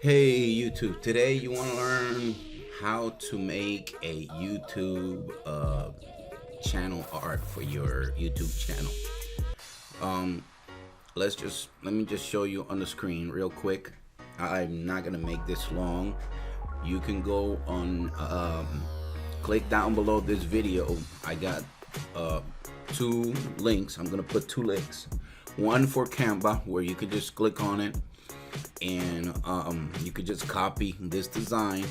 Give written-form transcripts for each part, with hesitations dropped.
Hey YouTube, today you want to learn how to make a YouTube channel art for your YouTube channel. Um, let me just show you on the screen real quick. I'm not gonna make this long. You can go on click down below this video. I got two links. I'm gonna put two links. One for Canva, where you could just click on it and you could just copy this design,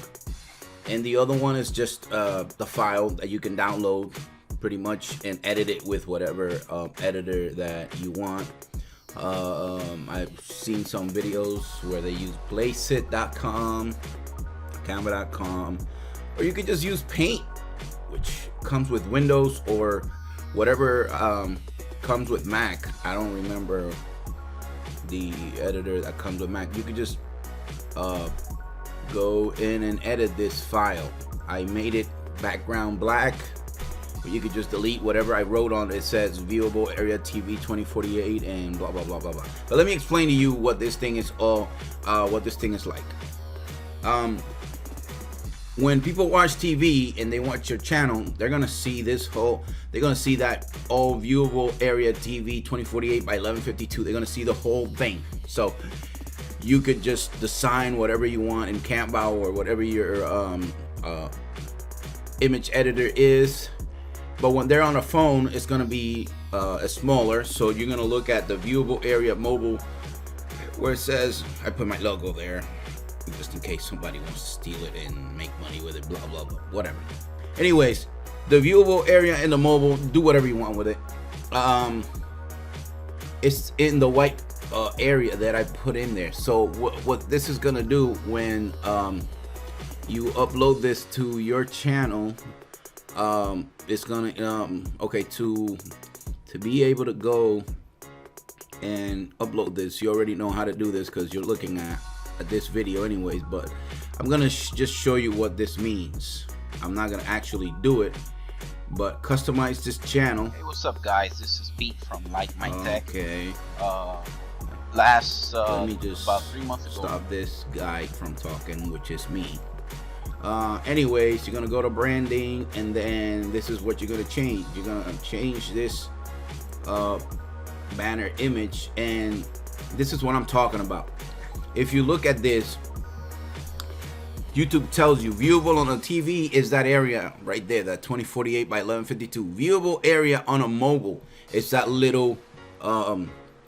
and the other one is just the file that you can download pretty much and edit it with whatever editor that you want. I've seen some videos where they use placeit.com, canva.com, or you could just use Paint, which comes with Windows, or whatever comes with Mac. I don't remember the editor that comes with Mac. You could just go in and edit this file. I made it background black, but you could just delete whatever I wrote on it. It says viewable area TV 2048 and blah blah blah blah blah. But let me explain to you what this thing is what this thing is like. When people watch TV and they watch your channel, they're gonna see they're gonna see that viewable area TV 2048 by 1152. They're gonna see the whole thing. So you could just design whatever you want in Canva or whatever your image editor is. But when they're on a phone, it's gonna be smaller. So you're gonna look at the viewable area mobile, where it says, I put my logo there just in case somebody wants to steal it and make money with it, blah blah blah, whatever. Anyways, the viewable area in the mobile, do whatever you want with it. It's in the white area that I put in there. So what this is gonna do when you upload this to your channel, it's gonna okay, to be able to go and upload this, you already know how to do this because you're looking at this video anyways, but I'm gonna just show you what this means. I'm not gonna actually do it, but customize this channel. Hey, what's up guys, this is Pete from Like My Tech. Okay, let me just about 3 months ago, stop this guy from talking, which is me. Anyways, you're gonna go to branding, and then this is what you're gonna change. You're gonna change this banner image, and this is what I'm talking about. If you look at this, YouTube tells you viewable on a TV is that area right there, that 2048 by 1152. Viewable area on a mobile, it's that little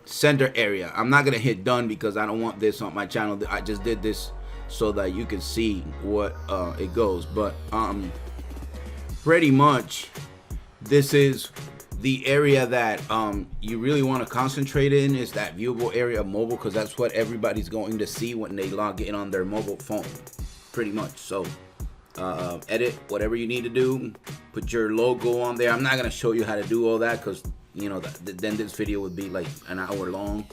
center area. I'm not gonna hit done because I don't want this on my channel. I just did this so that you can see what it goes. But pretty much this is the area that you really want to concentrate in, is that viewable area mobile, because that's what everybody's going to see when they log in on their mobile phone, pretty much. So edit whatever you need to do, put your logo on there. I'm not going to show you how to do all that because, you know, then this video would be like an hour long.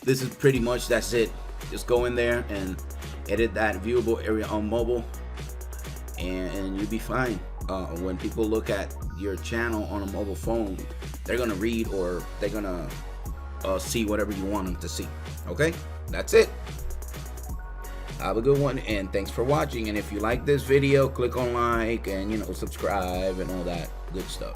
This is pretty much, that's it. Just go in there and edit that viewable area on mobile, and you'll be fine. When people look at your channel on a mobile phone, they're gonna read, or they're gonna see whatever you want them to see. Okay, that's it. Have a good one, and thanks for watching. And if you like this video, click on like and subscribe and all that good stuff.